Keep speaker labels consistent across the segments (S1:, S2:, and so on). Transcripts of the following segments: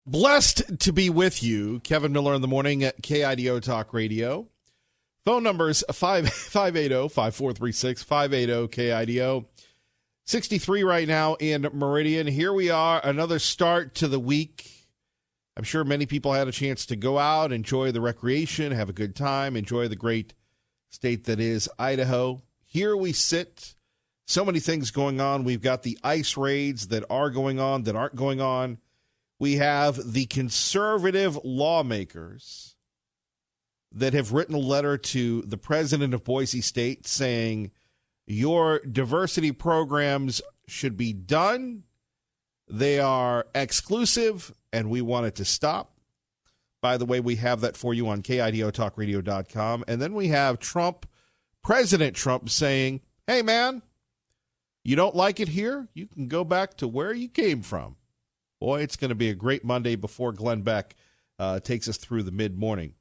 S1: Blessed to be with you, Kevin Miller in the morning at KIDO Talk Radio. Phone numbers 580-5436, 580-KIDO. 63 right now in Meridian. Here we are, another start to the week. I'm sure many people had a chance to go out, enjoy the recreation, have a good time, enjoy the great state that is Idaho. Here we sit. So many things going on. We've got the ICE raids that are going on, that aren't going on. We have the conservative lawmakers that have written a letter to the president of Boise State saying your diversity programs should be done. They are exclusive, and we want it to stop. By the way, we have that for you on KIDOTalkRadio.com. And then we have President Trump saying, hey, man, you don't like it here? You can go back to where you came from. Boy, it's going to be a great Monday before Glenn Beck takes us through the mid-morning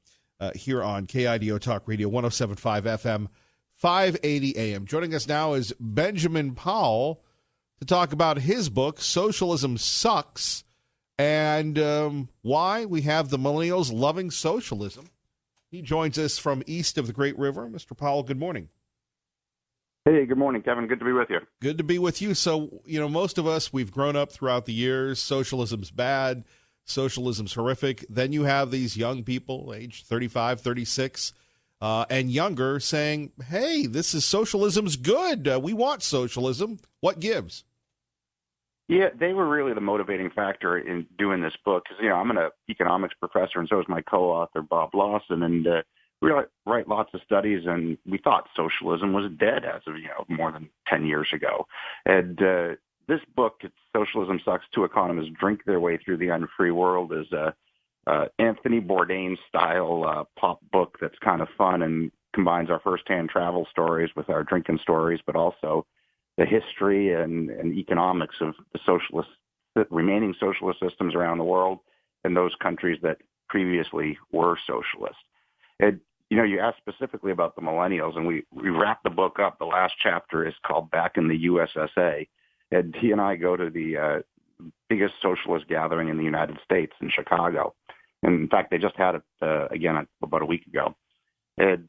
S1: here on KIDO Talk Radio, 107.5 FM, 580 AM. Joining us now is Benjamin Powell to talk about his book, Socialism Sucks, and why we have the millennials loving socialism. He joins us from east of the Great River. Mr. Powell, good morning.
S2: Hey, good morning, Kevin. Good to be with you.
S1: Good to be with you. So, most of us, we've grown up throughout the years. Socialism's bad. Socialism's horrific. Then you have these young people, age 35, 36, and younger, saying, hey, socialism's good. We want socialism. What gives?
S2: Yeah, they were really the motivating factor in doing this book because, I'm an economics professor, and so is my co-author, Bob Lawson, and we write lots of studies, and we thought socialism was dead as of, more than 10 years ago. And this book, Socialism Sucks, Two Economists Drink Their Way Through the Unfree World, is a Anthony Bourdain-style pop book that's kind of fun and combines our firsthand travel stories with our drinking stories, but also the history and economics of the remaining socialist systems around the world and those countries that previously were socialist. And, you asked specifically about the millennials, and we wrapped the book up. The last chapter is called Back in the USSA. And he and I go to the biggest socialist gathering in the United States in Chicago. And in fact, they just had it again about a week ago. And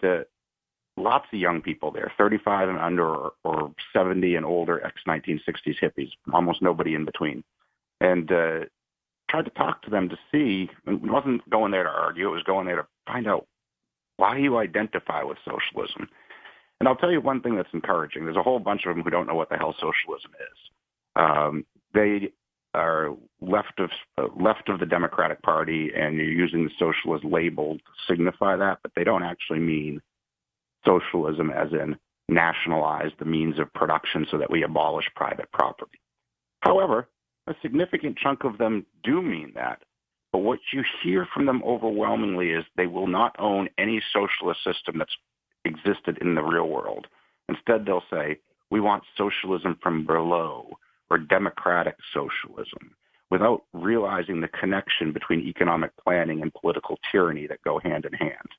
S2: lots of young people there, 35 and under or 70 and older, ex-1960s hippies, almost nobody in between. And tried to talk to them to see, it wasn't going there to argue, it was going there to find out why you identify with socialism. And I'll tell you one thing that's encouraging. There's a whole bunch of them who don't know what the hell socialism is. They are left of the Democratic Party, and you're using the socialist label to signify that, but they don't actually mean socialism as in nationalize the means of production so that we abolish private property. However, a significant chunk of them do mean that. But what you hear from them overwhelmingly is they will not own any socialist system that's existed in the real world. Instead, they'll say, we want socialism from below or democratic socialism, without realizing the connection between economic planning and political tyranny that go hand in hand.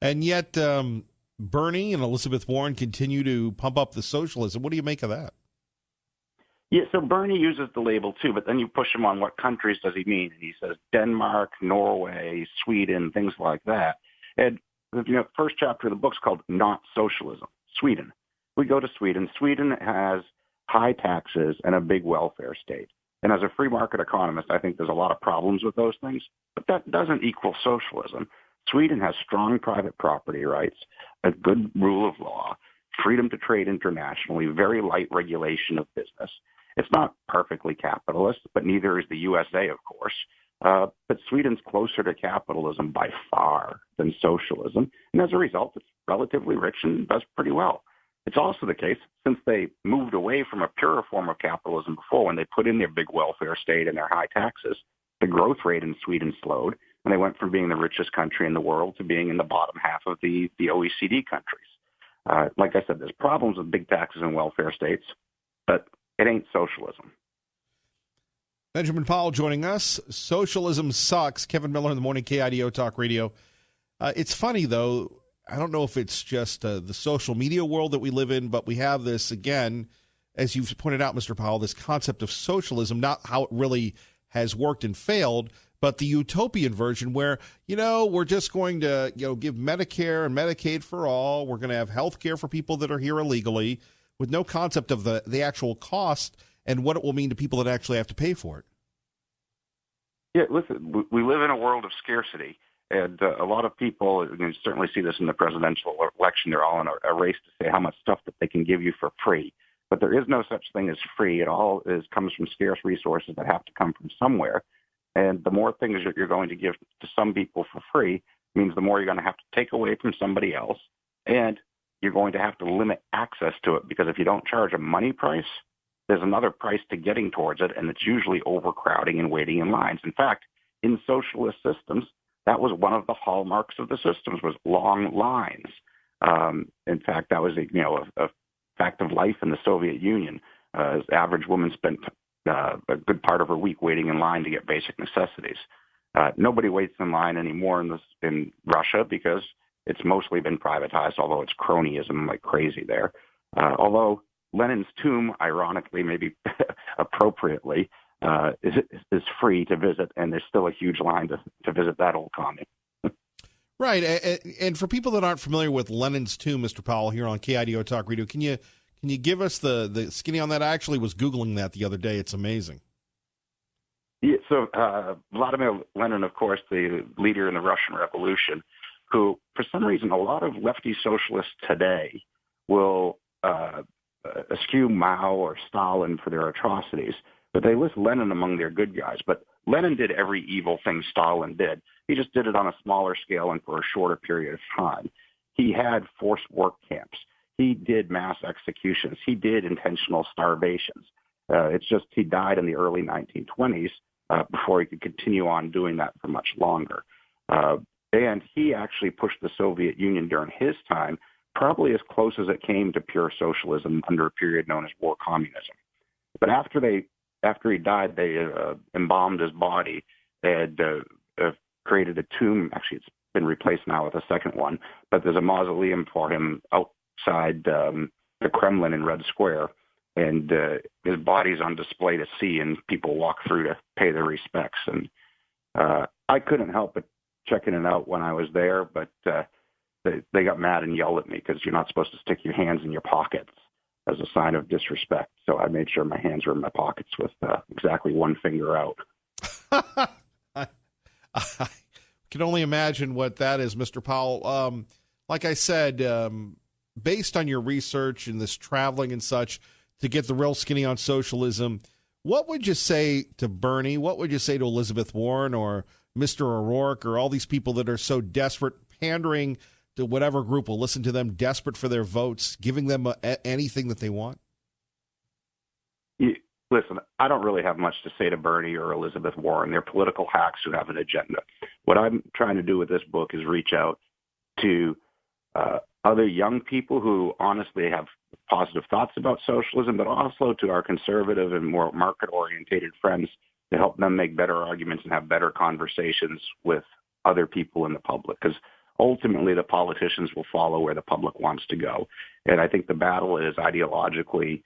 S1: And yet, Bernie and Elizabeth Warren continue to pump up the socialism. What do you make of that?
S2: Yeah, so Bernie uses the label too, but then you push him on what countries does he mean. And he says Denmark, Norway, Sweden, things like that. And first chapter of the book's called Not Socialism, Sweden. We go to Sweden. Sweden has high taxes and a big welfare state. And as a free market economist, I think there's a lot of problems with those things, but that doesn't equal socialism. Sweden has strong private property rights, a good rule of law, freedom to trade internationally, very light regulation of business. It's not perfectly capitalist, but neither is the USA, of course. But Sweden's closer to capitalism by far than socialism. And as a result, it's relatively rich and does pretty well. It's also the case, since they moved away from a purer form of capitalism before, when they put in their big welfare state and their high taxes, the growth rate in Sweden slowed, and they went from being the richest country in the world to being in the bottom half of the OECD countries. Like I said, there's problems with big taxes and welfare states, but it ain't socialism.
S1: Benjamin Powell joining us. Socialism Sucks. Kevin Miller in the morning, KIDO Talk Radio. It's funny, though. I don't know if it's just the social media world that we live in, but we have this, again, as you've pointed out, Mr. Powell, this concept of socialism, not how it really has worked and failed, but the utopian version where, we're just going to, give Medicare and Medicaid for all. We're going to have health care for people that are here illegally with no concept of the actual cost and what it will mean to people that actually have to pay for it.
S2: Yeah, listen, we live in a world of scarcity, and a lot of people, you certainly see this in the presidential election, they're all in a race to say how much stuff that they can give you for free. But there is no such thing as free. It all comes from scarce resources that have to come from somewhere. And the more things that you're going to give to some people for free means the more you're going to have to take away from somebody else, and you're going to have to limit access to it, because if you don't charge a money price, there's another price to getting towards it, and it's usually overcrowding and waiting in lines. In fact, in socialist systems, that was one of the hallmarks of the systems, was long lines. In fact, that was a fact of life in the Soviet Union. The average woman spent a good part of her week waiting in line to get basic necessities. Nobody waits in line anymore in Russia because it's mostly been privatized, although it's cronyism like crazy there. Although Lenin's tomb, ironically, maybe appropriately, is free to visit, and there's still a huge line to visit that old commune.
S1: Right, and for people that aren't familiar with Lenin's tomb, Mr. Powell, here on KIDO Talk Radio, can you give us the skinny on that? I actually was Googling that the other day. It's amazing.
S2: Yeah, so Vladimir Lenin, of course, the leader in the Russian Revolution, who, for some reason, a lot of lefty socialists today will eschew Mao or Stalin for their atrocities, but they list Lenin among their good guys. But Lenin did every evil thing Stalin did. He just did it on a smaller scale and for a shorter period of time. He had forced work camps. He did mass executions. He did intentional starvations. It's just he died in the early 1920s before he could continue on doing that for much longer. And he actually pushed the Soviet Union during his time probably as close as it came to pure socialism under a period known as war communism. But after he died, they embalmed his body. They had created a tomb. Actually, it's been replaced now with a second one, but there's a mausoleum for him outside the Kremlin in Red Square, and his body's on display to see, and people walk through to pay their respects. And I couldn't help but checking it out when I was there, but they got mad and yelled at me because you're not supposed to stick your hands in your pockets as a sign of disrespect. So I made sure my hands were in my pockets with exactly one finger out.
S1: I can only imagine what that is, Mr. Powell. Like I said, based on your research and this traveling and such to get the real skinny on socialism, what would you say to Bernie? What would you say to Elizabeth Warren or Mr. O'Rourke or all these people that are so desperate, pandering to whatever group will listen to them, desperate for their votes, giving them anything that they want?
S2: Listen, I don't really have much to say to Bernie or Elizabeth Warren. They're political hacks who have an agenda. What I'm trying to do with this book is reach out to other young people who honestly have positive thoughts about socialism, but also to our conservative and more market-orientated friends to help them make better arguments and have better conversations with other people in the public. Because ultimately, the politicians will follow where the public wants to go. And I think the battle is ideologically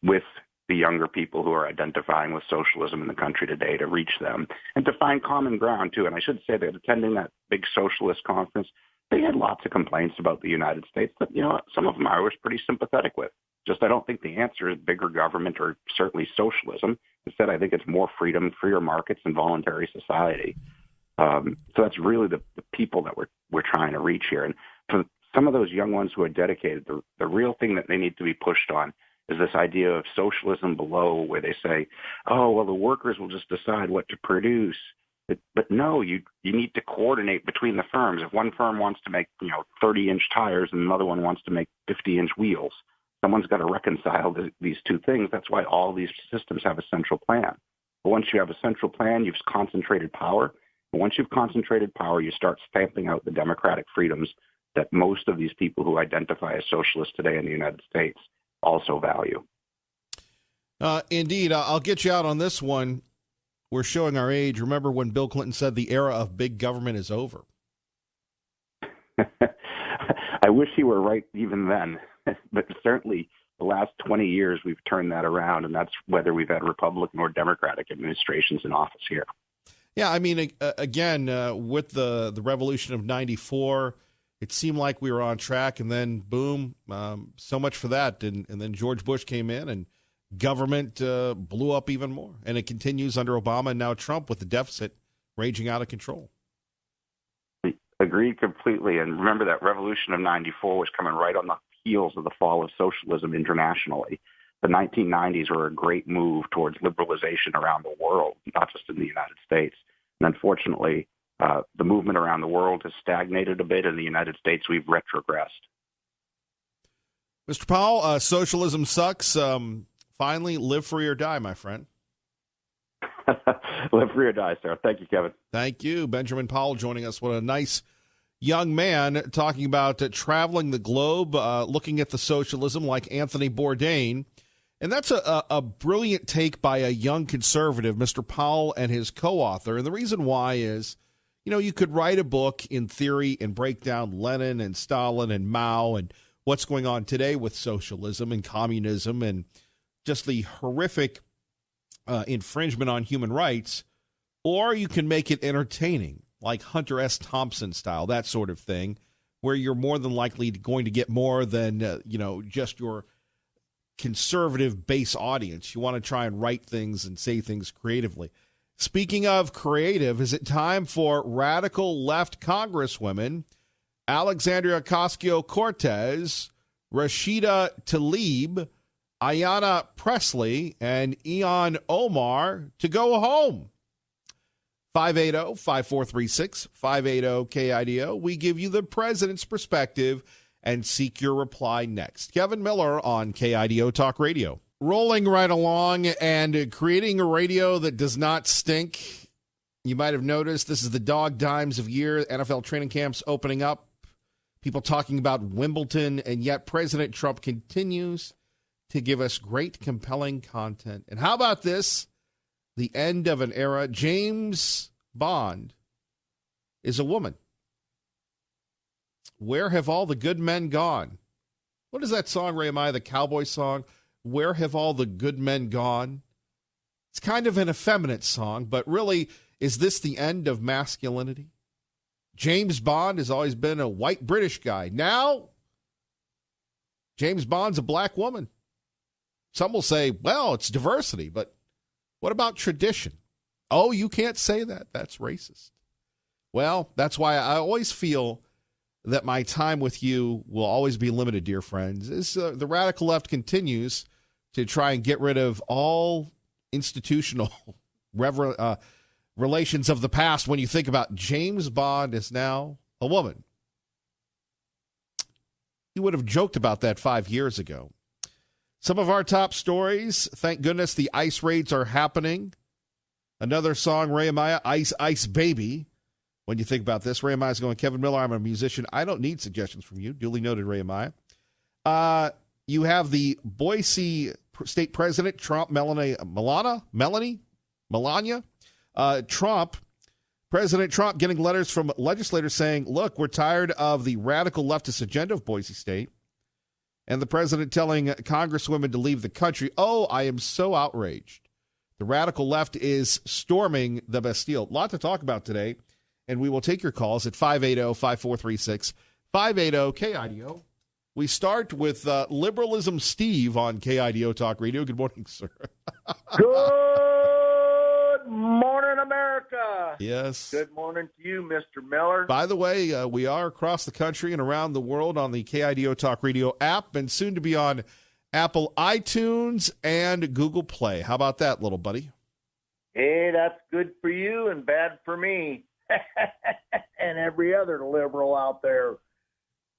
S2: with the younger people who are identifying with socialism in the country today to reach them and to find common ground, too. And I should say that attending that big socialist conference, they had lots of complaints about the United States that, some of them I was pretty sympathetic with. Just I don't think the answer is bigger government or certainly socialism. Instead, I think it's more freedom, freer markets, and voluntary society. So that's really the people that we're trying to reach here. And for some of those young ones who are dedicated, the real thing that they need to be pushed on is this idea of socialism below, where they say, oh, well, the workers will just decide what to produce. But no, you need to coordinate between the firms. If one firm wants to make 30-inch tires and another one wants to make 50-inch wheels, someone's got to reconcile these two things. That's why all these systems have a central plan. But once you have a central plan, you've concentrated power. And once you've concentrated power, you start stamping out the democratic freedoms that most of these people who identify as socialists today in the United States also value.
S1: Indeed. I'll get you out on this one. We're showing our age. Remember when Bill Clinton said the era of big government is over?
S2: I wish he were right even then. But certainly The last 20 years, we've turned that around, and that's whether we've had Republican or Democratic administrations in office here.
S1: Yeah, I mean, again, with the revolution of '94, it seemed like we were on track, and then boom, so much for that. And then George Bush came in, and government blew up even more. And it continues under Obama and now Trump with the deficit raging out of control.
S2: Agreed completely. And remember that revolution of '94 was coming right on the heels of the fall of socialism internationally. The 1990s were a great move towards liberalization around the world, not just in the United States. And unfortunately, the movement around the world has stagnated a bit. In the United States, we've retrogressed.
S1: Mr. Powell, socialism sucks. Finally, live free or die, my friend.
S2: Live free or die, sir. Thank you, Kevin.
S1: Thank you. Benjamin Powell joining us. What a nice young man talking about traveling the globe, looking at the socialism like Anthony Bourdain. And that's a brilliant take by a young conservative, Mr. Powell, and his co-author. And the reason why is, you could write a book in theory and break down Lenin and Stalin and Mao and what's going on today with socialism and communism and just the horrific infringement on human rights. Or you can make it entertaining, like Hunter S. Thompson style, that sort of thing, where you're more than likely going to get more than, just your conservative base audience. You want to try and write things and say things creatively. Speaking of creative, is it time for radical left congresswomen Alexandria Ocasio-Cortez, Rashida Tlaib, Ayanna Pressley, and Ilhan Omar to go home? 580-5436, 580-KIDO. We give you the president's perspective and seek your reply next. Kevin Miller on KIDO Talk Radio. Rolling right along and creating a radio that does not stink. You might have noticed this is the dog dimes of year. NFL training camps opening up. People talking about Wimbledon, and yet President Trump continues to give us great, compelling content. And how about this? The end of an era. James Bond is a woman. Where have all the good men gone? What is that song, Ray Maya, the cowboy song? Where have all the good men gone? It's kind of an effeminate song, but really, is this the end of masculinity? James Bond has always been a white British guy. Now, James Bond's a black woman. Some will say, well, it's diversity, but what about tradition? Oh, you can't say that. That's racist. Well, that's why I always feel that my time with you will always be limited, dear friends. The radical left continues to try and get rid of all institutional relations of the past. When you think about James Bond is now a woman. You would have joked about that 5 years ago. Some of our top stories, thank goodness the ICE raids are happening. Another song, Ray Maya, Ice Ice Baby. When you think about this, Ray Maya's going, Kevin Miller, I'm a musician. I don't need suggestions from you. Duly noted, Ray Maya. You have the Boise state president, Trump, Melania, Trump, President Trump getting letters from legislators saying, look, we're tired of the radical leftist agenda of Boise State. And the president telling congresswomen to leave the country. Oh, I am so outraged. The radical left is storming the Bastille. A lot to talk about today. And we will take your calls at 580-5436, 580-KIDO. We start with Liberalism Steve on KIDO Talk Radio. Good morning, sir.
S3: Good morning, America.
S1: Yes.
S3: Good morning to you, Mr. Miller.
S1: By the way, we are across the country and around the world on the KIDO Talk Radio app and soon to be on Apple iTunes and Google Play. How about that, little buddy?
S3: Hey, that's good for you and bad for me. And every other liberal out there.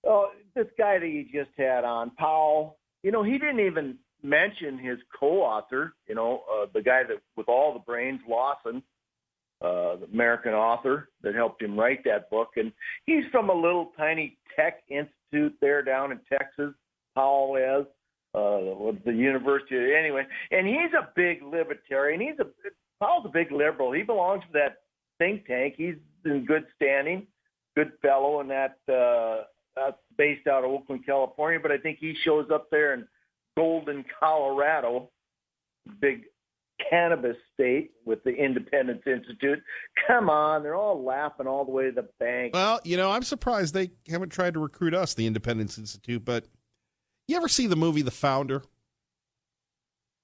S3: Oh, this guy that you just had on, Powell, he didn't even mention his co-author, the guy that with all the brains, Lawson, the American author that helped him write that book. And he's from a little tiny tech institute there down in Texas, Powell is, with the university. Anyway, and he's a big libertarian. Powell's a big liberal. He belongs to that think tank. He's in good standing, good fellow, and that's based out of Oakland, California. But I think he shows up there and Golden, Colorado, big cannabis state with the Independence Institute. Come on, they're all laughing all the way to the bank.
S1: Well, I'm surprised they haven't tried to recruit us, the Independence Institute, but you ever see the movie The Founder?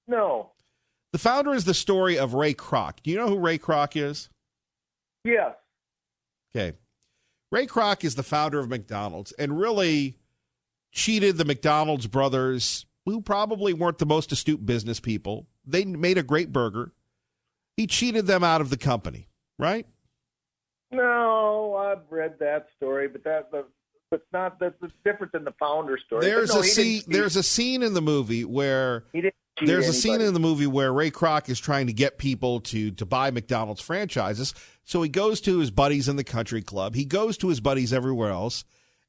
S3: No.
S1: The Founder is the story of Ray Kroc. Do you know who Ray Kroc is?
S3: Yes.
S1: Okay. Ray Kroc is the founder of McDonald's and really cheated the McDonald's brothers, who probably weren't the most astute business people. They made a great burger. He cheated them out of the company, right?
S3: No, I've read that story, but that's different than the Founder story.
S1: There's a scene in the movie where Ray Kroc is trying to get people to buy McDonald's franchises. So he goes to his buddies in the country club. He goes to his buddies everywhere else.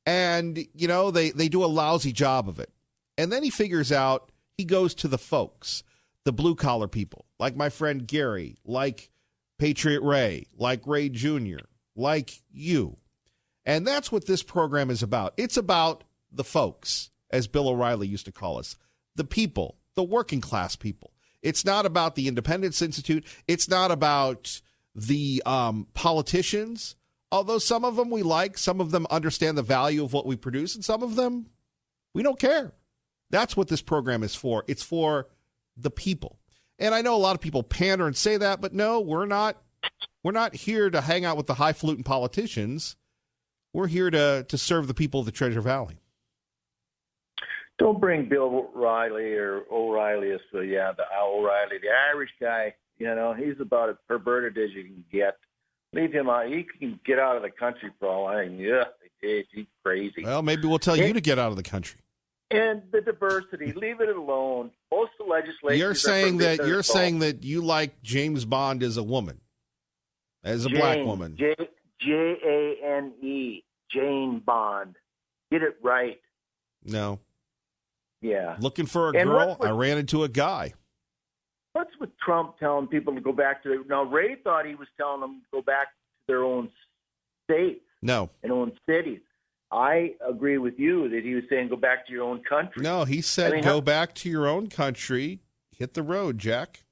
S1: And, they do a lousy job of it. And then he figures out he goes to the folks, the blue-collar people, like my friend Gary, like Patriot Ray, like Ray Jr., like you. And that's what this program is about. It's about the folks, as Bill O'Reilly used to call us, the people, the working class people. It's not about the Independence Institute. It's not about the politicians, although some of them we like, some of them understand the value of what we produce, and some of them we don't care. That's what this program is for. It's for the people. And I know a lot of people pander and say that, but no, we're not here to hang out with the highfalutin politicians. We're here to serve the people of the Treasure Valley.
S3: Don't bring Bill O'Reilly the O'Reilly, the Irish guy. He's about as perverted as you can get. Leave him out. He can get out of the country for all I mean. Yeah, he's crazy.
S1: Well, maybe we'll tell you to get out of the country.
S3: And the diversity, leave it alone. Most of the legislation.
S1: You're saying that you like James Bond as a woman, as a black woman.
S3: Jane, Jane Bond. Get it right.
S1: No.
S3: Yeah.
S1: Looking for a girl, I ran into a guy.
S3: What's with Trump telling people to go back to now? Ray thought he was telling them to go back to their own states.
S1: No.
S3: And own cities. I agree with you that he was saying go back to your own country.
S1: No, he said go back to your own country. Hit the road, Jack.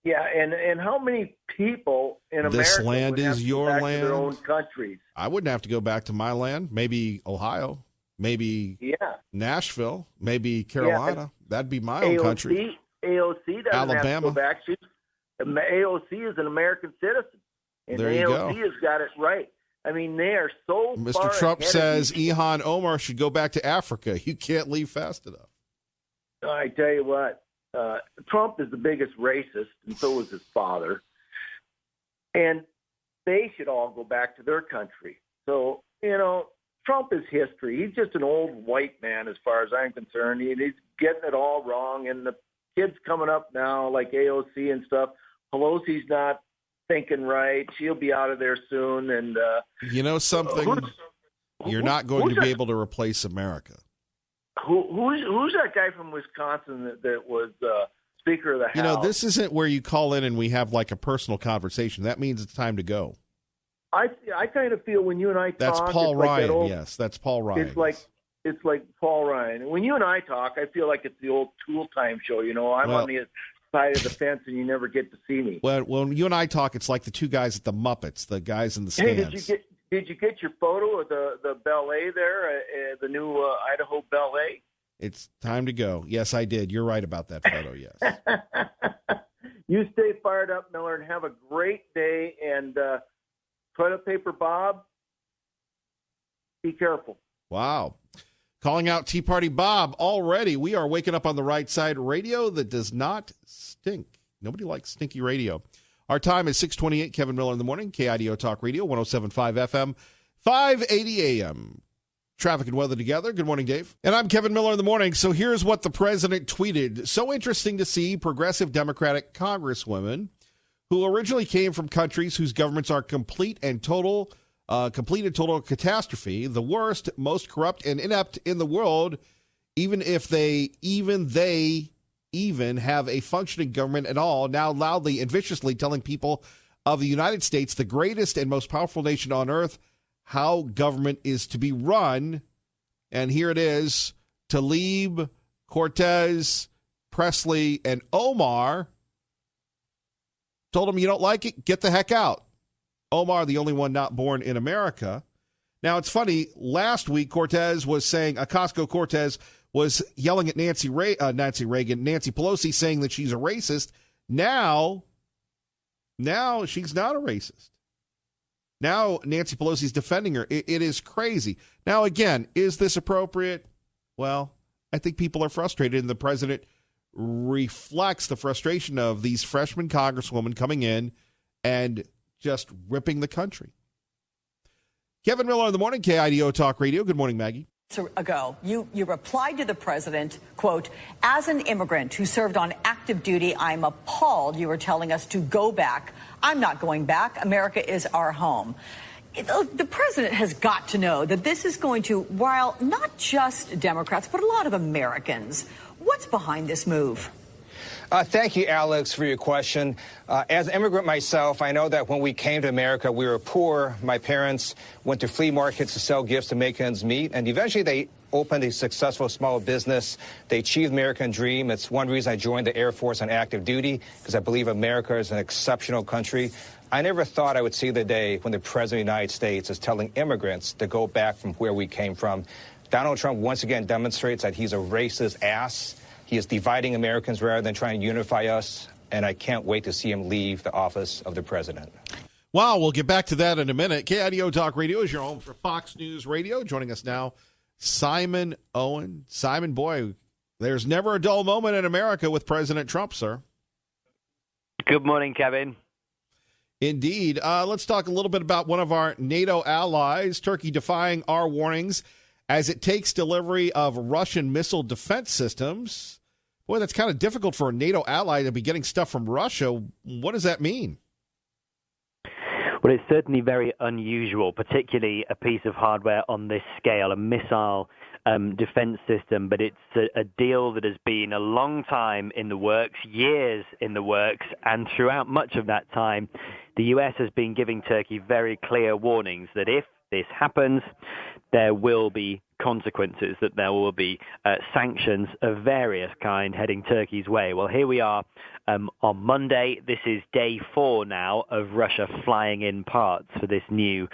S3: Yeah, and how many people in America
S1: this land
S3: would have
S1: is
S3: to
S1: your
S3: go back
S1: land.
S3: to their own countries?
S1: I wouldn't have to go back to my land. Maybe Ohio. Maybe Nashville. Maybe Carolina.
S3: Yeah,
S1: that'd be my own country.
S3: AOC doesn't
S1: Alabama.
S3: have to go back. AOC is an American citizen, and
S1: there you
S3: AOC
S1: go.
S3: has got it right. I mean, they are so
S1: Mr.
S3: far
S1: Trump
S3: ahead
S1: says
S3: of you.
S1: Ilhan Omar should go back to Africa. You can't leave fast enough.
S3: I tell you what, Trump is the biggest racist, and so is his father. And they should all go back to their country. So, Trump is history. He's just an old white man as far as I'm concerned. He's getting it all wrong. And the kids coming up now, like AOC and stuff, Pelosi's not thinking right. She'll be out of there soon. And
S1: something? You're not going to be able to replace America.
S3: Who's that guy from Wisconsin that was Speaker of the House?
S1: This isn't where you call in and we have like a personal conversation. That means it's time to go.
S3: I kind of feel when you and I talk,
S1: that's Paul Ryan.
S3: Like
S1: yes, that's Paul Ryan.
S3: It's like Paul Ryan. When you and I talk, I feel like it's the old Tool Time show. I'm on the side of the fence, and you never get to see me.
S1: Well, when you and I talk, it's like the two guys at the Muppets, the guys in the stands.
S3: Hey, did you get your photo of the ballet there, the new Idaho ballet?
S1: It's time to go. Yes, I did. You're right about that photo. Yes.
S3: You stay fired up, Miller, and have a great day. And toilet paper Bob, be careful.
S1: Wow. Calling out Tea Party Bob already. We are waking up on the right side. Radio that does not stink. Nobody likes stinky radio. Our time is 6:28. Kevin Miller in the morning. KIDO Talk Radio, 107.5 FM, 580 AM. Traffic and weather together. Good morning, Dave. And I'm Kevin Miller in the morning. So here's what the president tweeted. So interesting to see progressive Democratic congresswomen who originally came from countries whose governments are complete and total catastrophe, the worst, most corrupt and inept in the world, even they have a functioning government at all, now loudly and viciously telling people of the United States, the greatest and most powerful nation on earth, how government is to be run. And here it is, Tlaib Cortez, Presley, and Omar told him, you don't like it? Get the heck out. Omar, the only one not born in America. Now, it's funny. Last week, Cortez was saying, Ocasio-Cortez was yelling at Nancy Pelosi, saying that she's a racist. Now she's not a racist. Now Nancy Pelosi's defending her. It is crazy. Now, again, is this appropriate? Well, I think people are frustrated, and the president reflects the frustration of these freshman congresswomen coming in and just ripping the country. Kevin Miller in the morning, KIDO Talk Radio. Good morning, Maggie.
S4: Ago, you replied to the president, quote, as an immigrant who served on active duty, I'm appalled you were telling us to go back. I'm not going back. America is our home. The president has got to know that this is going to rile not just Democrats, but a lot of Americans. What's behind this move?
S5: Thank you, Alex, for your question. As an immigrant myself, I know that when we came to America, we were poor. My parents went to flea markets to sell gifts to make ends meet, and eventually they opened a successful small business. They achieved the American dream. It's one reason I joined the Air Force on active duty, because I believe America is an exceptional country. I never thought I would see the day when the President of the United States is telling immigrants to go back from where we came from. Donald Trump once again demonstrates that he's a racist ass. He is dividing Americans rather than trying to unify us, and I can't wait to see him leave the office of the president.
S1: Wow, we'll get back to that in a minute. KIDO Talk Radio is your home for Fox News Radio. Joining us now, Simon Owen. Simon, boy, there's never a dull moment in America with President Trump, sir.
S6: Good morning, Kevin.
S1: Indeed. Let's talk a little bit about one of our NATO allies, Turkey defying our warnings as it takes delivery of Russian missile defense systems. Boy, that's kind of difficult for a NATO ally to be getting stuff from Russia. What does that mean?
S6: Well, it's certainly very unusual, particularly a piece of hardware on this scale, a missile defense system. But it's a deal that has been a long time in the works, years in the works, and throughout much of that time, the U.S. has been giving Turkey very clear warnings that if this happens, there will be consequences, that there will be sanctions of various kind heading Turkey's way. Well, here we are on Monday. This is day 4 now of Russia flying in parts for this new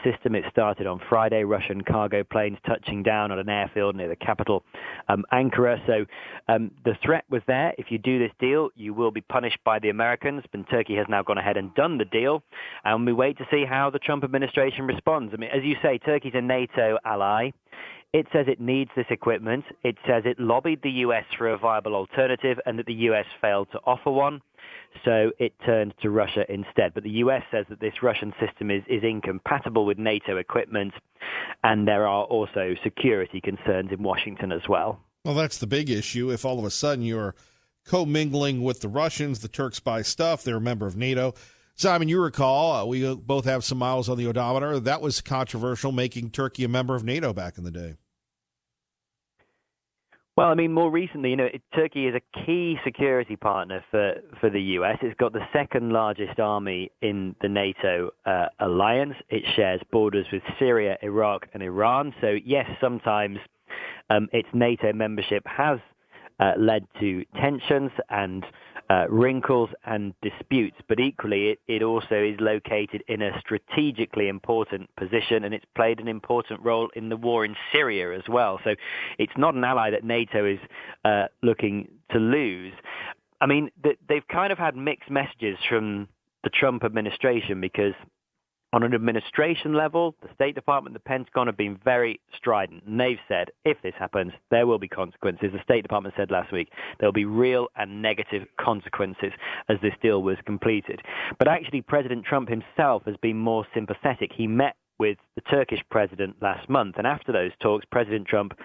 S6: system. It started on Friday, Russian cargo planes touching down on an airfield near the capital, Ankara. So the threat was there. If you do this deal, you will be punished by the Americans. But Turkey has now gone ahead and done the deal. And we wait to see how the Trump administration responds. I mean, as you say, Turkey's a NATO ally. It says it needs this equipment. It says it lobbied the U.S. for a viable alternative and that the U.S. failed to offer one. So it turned to Russia instead. But the U.S. says that this Russian system is incompatible with NATO equipment, and there are also security concerns in Washington as well.
S1: Well, that's the big issue. If all of a sudden you're commingling with the Russians, the Turks buy stuff, they're a member of NATO. Simon, you recall, we both have some miles on the odometer. That was controversial, making Turkey a member of NATO back in the day.
S6: Well, I mean, more recently, Turkey is a key security partner for the U.S. It's got the second largest army in the NATO alliance. It shares borders with Syria, Iraq, and Iran. So, yes, sometimes its NATO membership has led to tensions and wrinkles and disputes, but equally it also is located in a strategically important position, and it's played an important role in the war in Syria as well. So it's not an ally that NATO is looking to lose. I mean, they've kind of had mixed messages from the Trump administration, because on an administration level, the State Department and the Pentagon have been very strident. And they've said, if this happens, there will be consequences. The State Department said last week there will be real and negative consequences as this deal was completed. But actually, President Trump himself has been more sympathetic. He met with the Turkish president last month. And after those talks, President Trump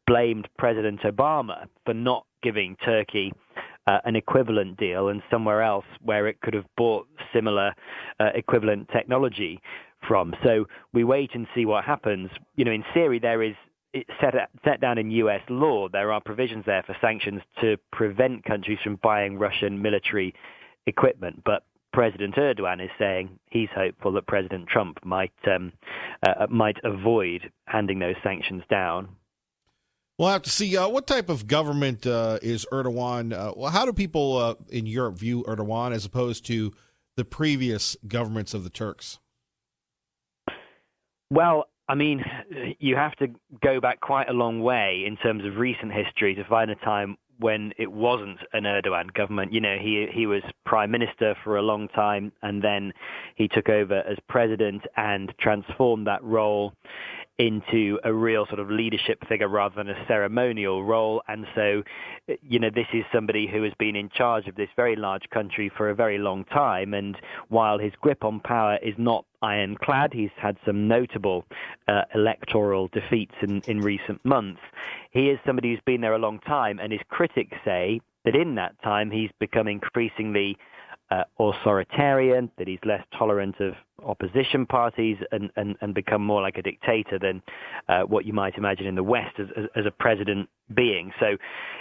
S6: blamed President Obama for not giving Turkey an equivalent deal and somewhere else where it could have bought similar equivalent technology from. So we wait and see what happens. In theory, it's set down in U.S. law. There are provisions there for sanctions to prevent countries from buying Russian military equipment. But President Erdogan is saying he's hopeful that President Trump might avoid handing those sanctions down.
S1: We'll have to see what type of government is Erdogan. Well, how do people in Europe view Erdogan as opposed to the previous governments of the Turks?
S6: Well, I mean, you have to go back quite a long way in terms of recent history to find a time when it wasn't an Erdogan government. You know, he was prime minister for a long time, and then he took over as president and transformed that role into a real sort of leadership figure rather than a ceremonial role. And so, you know, this is somebody who has been in charge of this very large country for a very long time. And while his grip on power is not ironclad, he's had some notable electoral defeats in recent months. He is somebody who's been there a long time, and his critics say that in that time he's become increasingly authoritarian, that he's less tolerant of opposition parties and become more like a dictator than what you might imagine in the West as a president being. So,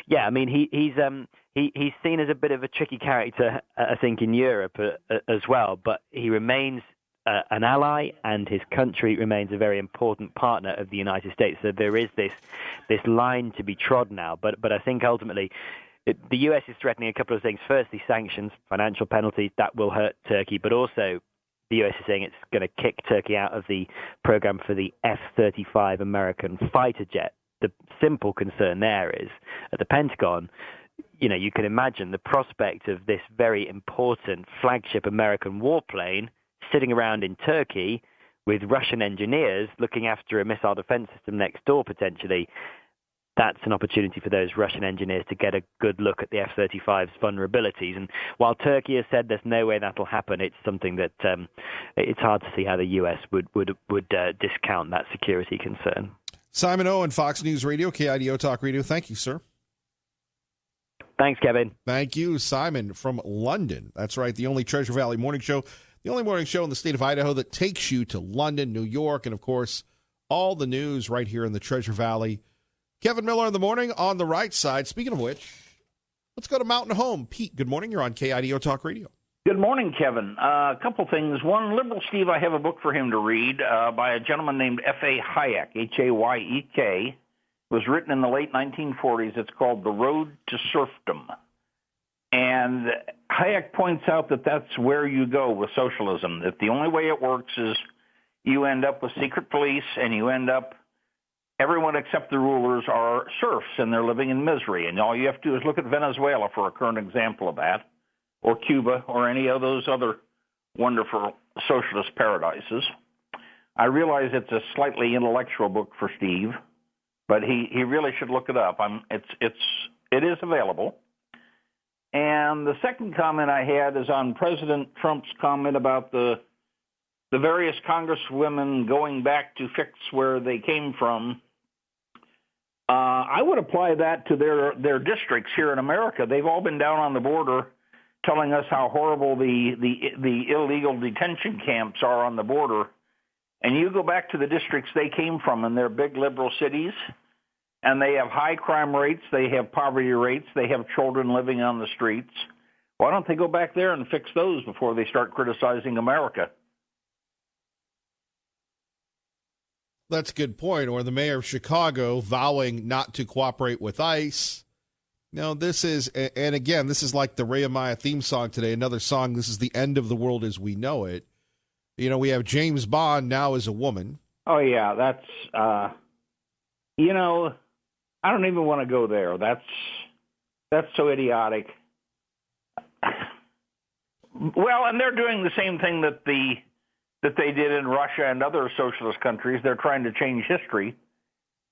S6: yeah, I mean, he's seen as a bit of a tricky character, I think, in Europe as well, but he remains an ally, and his country remains a very important partner of the United States. So there is this line to be trod now, but I think ultimately the U.S. is threatening a couple of things. Firstly, sanctions, financial penalties, that will hurt Turkey, but also the U.S. is saying it's going to kick Turkey out of the program for the F-35 American fighter jet. The simple concern there is, at the Pentagon, you know, you can imagine the prospect of this very important flagship American warplane sitting around in Turkey with Russian engineers looking after a missile defense system next door, potentially. That's an opportunity for those Russian engineers to get a good look at the F-35's vulnerabilities. And while Turkey has said there's no way that'll happen, it's something that it's hard to see how the U.S. would discount that security concern.
S1: Simon Owen, Fox News Radio, KIDO Talk Radio. Thank you, sir.
S6: Thanks, Kevin.
S1: Thank you, Simon from London. That's right, the only Treasure Valley morning show, the only morning show in the state of Idaho that takes you to London, New York, and, of course, all the news right here in the Treasure Valley. Kevin Miller in the morning on the right side. Speaking of which, let's go to Mountain Home. Pete, good morning. You're on KIDO Talk Radio.
S7: Good morning, Kevin. A couple things. One, Liberal Steve, I have a book for him to read by a gentleman named F.A. Hayek, Hayek. It was written in the late 1940s. It's called The Road to Serfdom. And Hayek points out that that's where you go with socialism, that the only way it works is you end up with secret police and you end up everyone except the rulers are serfs, and they're living in misery. And all you have to do is look at Venezuela for a current example of that, or Cuba, or any of those other wonderful socialist paradises. I realize it's a slightly intellectual book for Steve, but he really should look it up. It is available. And the second comment I had is on President Trump's comment about the various congresswomen going back to fix where they came from. I would apply that to their districts here in America. They've all been down on the border telling us how horrible the illegal detention camps are on the border. And you go back to the districts they came from in their big liberal cities, and they have high crime rates, they have poverty rates, they have children living on the streets. Why don't they go back there and fix those before they start criticizing America?
S1: That's a good point. Or the mayor of Chicago vowing not to cooperate with ICE. No, this is, and again, this is like the Ray of Maya theme song today, another song, this is the end of the world as we know it. You know, we have James Bond now as a woman.
S7: Oh, yeah, that's, I don't even want to go there. That's so idiotic. Well, and they're doing the same thing that they did in Russia and other socialist countries. They're trying to change history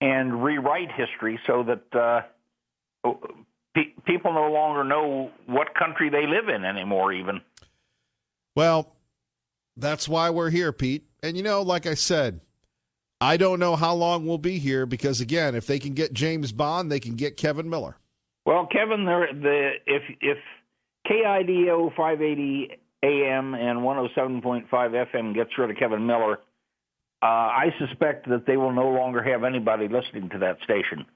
S7: and rewrite history so that people no longer know what country they live in anymore, even.
S1: Well, that's why we're here, Pete. And, like I said, I don't know how long we'll be here because, again, if they can get James Bond, they can get Kevin Miller.
S7: Well, Kevin, if KIDO 580 AM and 107.5 FM gets rid of Kevin Miller, I suspect that they will no longer have anybody listening to that station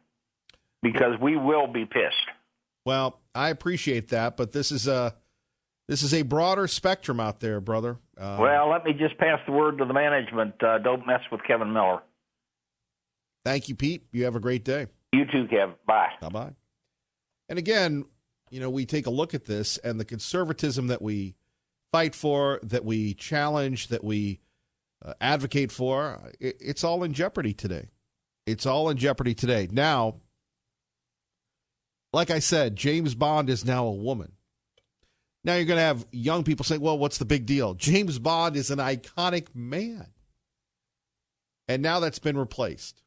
S7: because we will be pissed.
S1: Well, I appreciate that, but this is a broader spectrum out there, brother.
S7: Well, let me just pass the word to the management. Don't mess with Kevin Miller.
S1: Thank you, Pete. You have a great day.
S7: You too, Kev. Bye.
S1: Bye-bye. And again, we take a look at this and the conservatism that we fight for, that we challenge, that we advocate for, it's all in jeopardy today. It's all in jeopardy today. Now, like I said, James Bond is now a woman. Now you're going to have young people say, well, what's the big deal? James Bond is an iconic man. And now that's been replaced.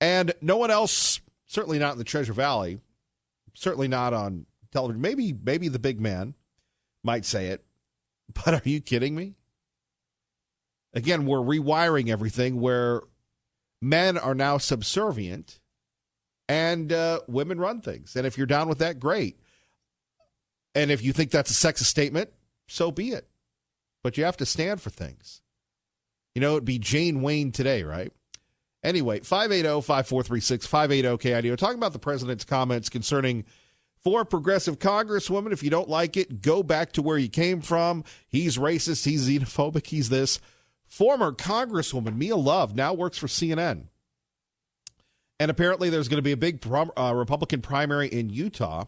S1: And no one else, certainly not in the Treasure Valley, certainly not on television. Maybe the big man might say it, but are you kidding me? Again, we're rewiring everything where men are now subservient and women run things. And if you're down with that, great. And if you think that's a sexist statement, so be it. But you have to stand for things. It'd be Jane Wayne today, right? Anyway, 580-5436, 580-KIDO. Talking about the president's comments concerning 4 progressive congresswomen. If you don't like it, go back to where you came from. He's racist. He's xenophobic. He's this. Former Congresswoman Mia Love now works for CNN. And apparently there's going to be a big Republican primary in Utah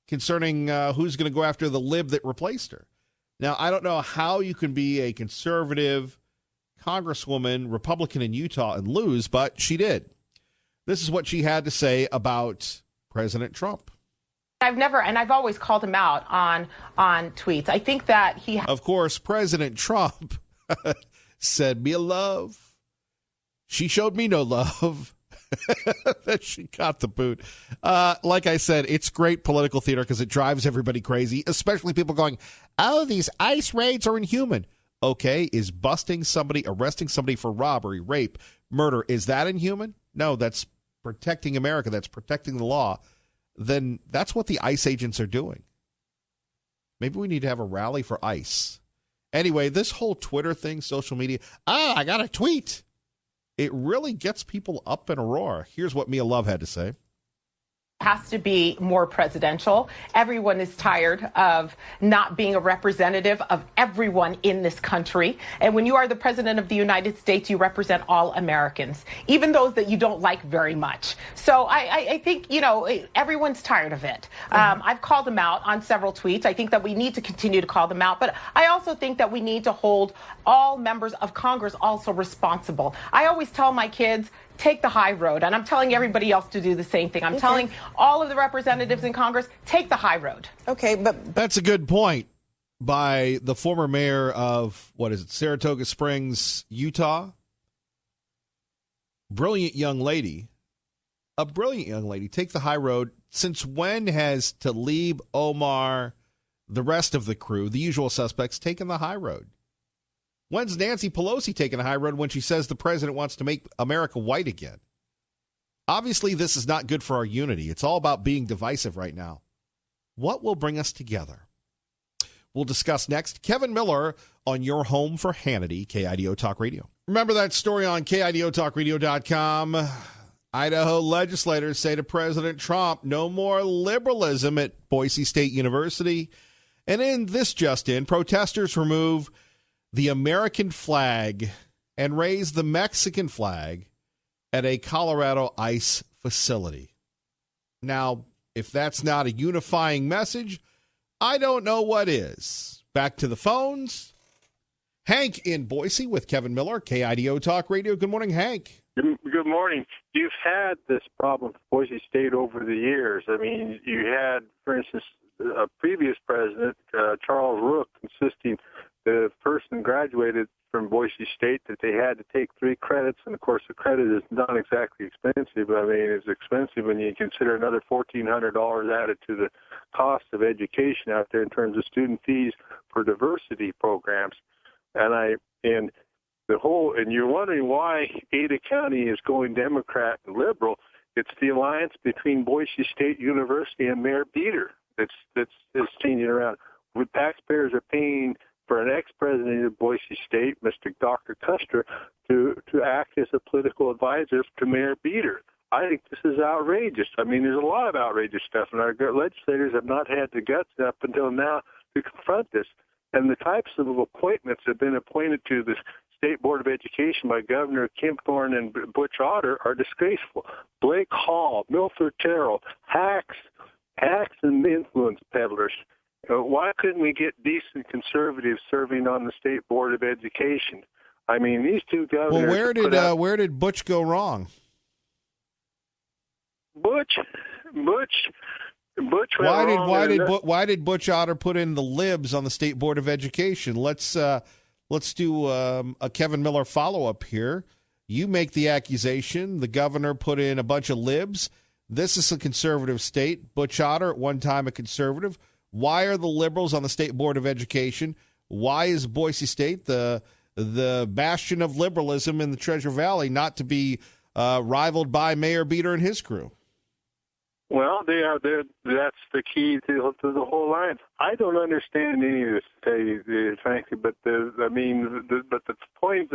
S1: concerning who's going to go after the lib that replaced her. Now, I don't know how you can be a conservative Congresswoman, Republican in Utah, and lose, but she did. This is what she had to say about President Trump.
S8: I've always called him out on tweets. I think that
S1: Of course, President Trump said, Mia Love, she showed me no love. That she got the boot. Like I said, it's great political theater because it drives everybody crazy, especially people going, oh, these ICE raids are inhuman. Okay, is busting somebody, arresting somebody for robbery, rape, murder, is that inhuman? No, that's protecting America. That's protecting the law. Then that's what the ICE agents are doing. Maybe we need to have a rally for ICE. Anyway, this whole Twitter thing, social media, I got a tweet. It really gets people up in a roar. Here's what Mia Love had to say.
S8: has to be more presidential. Everyone is tired of not being a representative of everyone in this country. And when you are the president of the United States, you represent all Americans, even those that you don't like very much. So I think, you know, everyone's tired of it. I've called them out on several tweets. I think that we need to continue to call them out. But I also think that we need to hold all members of Congress also responsible. I always tell my kids, take the high road. And I'm telling everybody else to do the same thing. I'm telling all of the representatives in Congress, take the high road.
S9: Okay, but
S1: that's a good point by the former mayor of, Saratoga Springs, Utah. Brilliant young lady. A brilliant young lady. Take the high road. Since when has Tlaib, Omar, the rest of the crew, the usual suspects, taken the high road? When's Nancy Pelosi taking a high road when she says the president wants to make America white again? Obviously, this is not good for our unity. It's all about being divisive right now. What will bring us together? We'll discuss next. Kevin Miller on your home for Hannity, KIDO Talk Radio. Remember that story on KIDOTalkRadio.com? Idaho legislators say to President Trump, no more liberalism at Boise State University. And in this just in, protesters remove the American flag and raise the Mexican flag at a Colorado ICE facility. Now, if that's not a unifying message, I don't know what is. Back to the phones. Hank in Boise with Kevin Miller, KIDO Talk Radio. Good morning, Hank.
S10: Good morning. You've had this problem with Boise State over the years. I mean, you had, for instance, a previous president, Charles Rook, insisting the person graduated from Boise State that they had to take 3 credits, and of course the credit is not exactly expensive. I mean, it's expensive when you consider another $1,400 added to the cost of education out there in terms of student fees for diversity programs. And you're wondering why Ada County is going Democrat and liberal. It's the alliance between Boise State University and Mayor Beater that's changing around. With taxpayers are paying for an ex-president of Boise State, Mr. Dr. Custer, to act as a political advisor to Mayor Beater. I think this is outrageous. I mean, there's a lot of outrageous stuff, and our legislators have not had the guts up until now to confront this. And the types of appointments that have been appointed to the State Board of Education by Governor Kemp Thorne and Butch Otter are disgraceful. Blake Hall, Milford Terrell, hacks and influence peddlers. Why couldn't we get decent conservatives serving on the State Board of Education? I mean, these two governors.
S1: Well, where did Butch go wrong?
S10: Butch.
S1: Why did Butch Otter put in the libs on the State Board of Education? Let's do a Kevin Miller follow-up here. You make the accusation the governor put in a bunch of libs. This is a conservative state. Butch Otter, at one time a conservative. Why are the liberals on the State Board of Education? Why is Boise State the bastion of liberalism in the Treasure Valley not to be rivaled by Mayor Beater and his crew?
S10: Well, that's the key to the whole line. I don't understand any of this, to tell you frankly. But the point,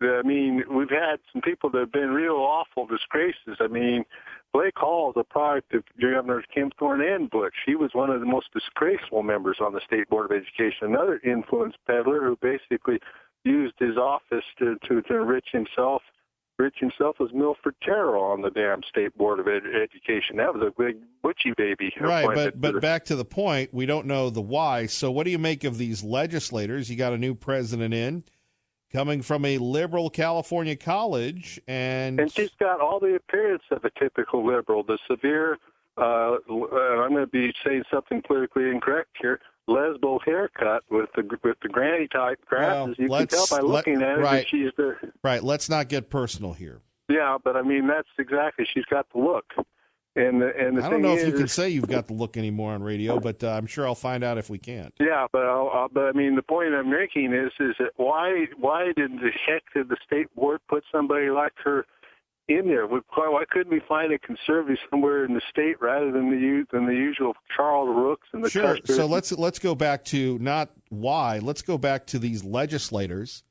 S10: we've had some people that have been real awful disgraces. I mean, Blake Hall is a product of Governors Kemp Thorne and Butch. He was one of the most disgraceful members on the State Board of Education. Another influence peddler who basically used his office to enrich himself. Was Milford Terrell on the damn State Board of Education. That was a big butchie baby.
S1: Right, but back to the point, we don't know the why. So what do you make of these legislators? You got a new president in, coming from a liberal California college. And
S10: she's got all the appearance of a typical liberal. The severe, I'm going to be saying something politically incorrect here, lesbo haircut with the granny type glasses. You can tell by looking at her that she's the
S1: right. Let's not get personal here.
S10: Yeah, but I mean that's exactly. She's got the look, and the
S1: I don't know if you can say you've got the look anymore on radio, but I'm sure I'll find out if we can't.
S10: Yeah, but I mean the point I'm making is that why did the heck did the state board put somebody like her in there? Why couldn't we find a conservative somewhere in the state rather than the usual Charles Rooks and the
S1: Sure.
S10: Custer?
S1: So let's go back to not why. Let's go back to these legislators,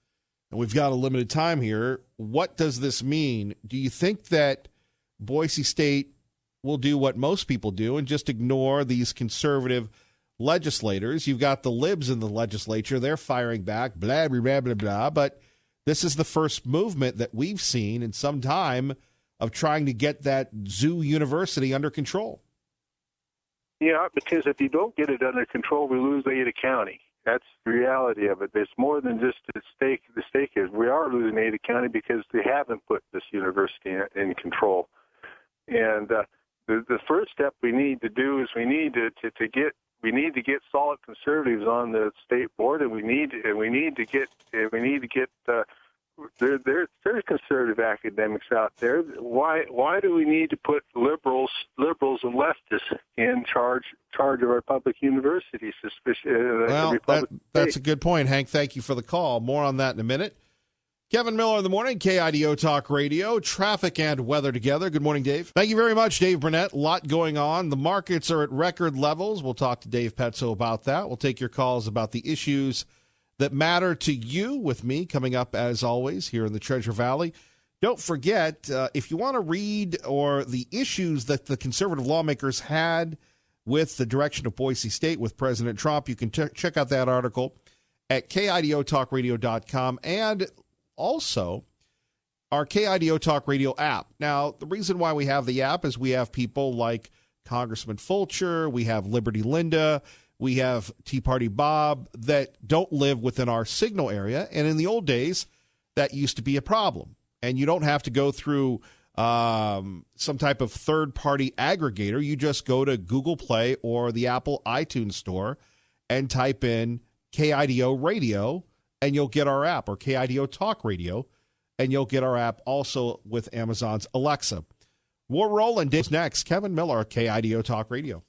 S1: and we've got a limited time here. What does this mean? Do you think that Boise State will do what most people do and just ignore these conservative legislators? You've got the libs in the legislature; they're firing back, blah blah blah blah blah, but this is the first movement that we've seen in some time of trying to get that zoo university under control.
S10: Yeah, because if you don't get it under control, we lose Ada County. That's the reality of it. It's more than just the stake is. We are losing Ada County because they haven't put this university in control. And the first step we need to do is we need to get solid conservatives on the state board, and we need to get there's conservative academics out there. Why do we need to put liberals and leftists in charge of our public universities?
S1: That's a good point, Hank. Thank you for the call. More on that in a minute. Kevin Miller in the morning, KIDO Talk Radio, traffic and weather together. Good morning, Dave. Thank you very much, Dave Burnett. A lot going on. The markets are at record levels. We'll talk to Dave Petzo about that. We'll take your calls about the issues that matter to you with me coming up, as always, here in the Treasure Valley. Don't forget, if you want to read or the issues that the conservative lawmakers had with the direction of Boise State with President Trump, you can check out that article at KIDOTalkRadio.com and also our KIDO Talk Radio app. Now, the reason why we have the app is we have people like Congressman Fulcher, we have Liberty Linda, we have Tea Party Bob that don't live within our signal area. And in the old days, that used to be a problem. And you don't have to go through some type of third-party aggregator. You just go to Google Play or the Apple iTunes Store and type in KIDO Radio, and you'll get our app, or KIDO Talk Radio, and you'll get our app also with Amazon's Alexa. We're rolling. Dave's next. Kevin Miller, KIDO Talk Radio.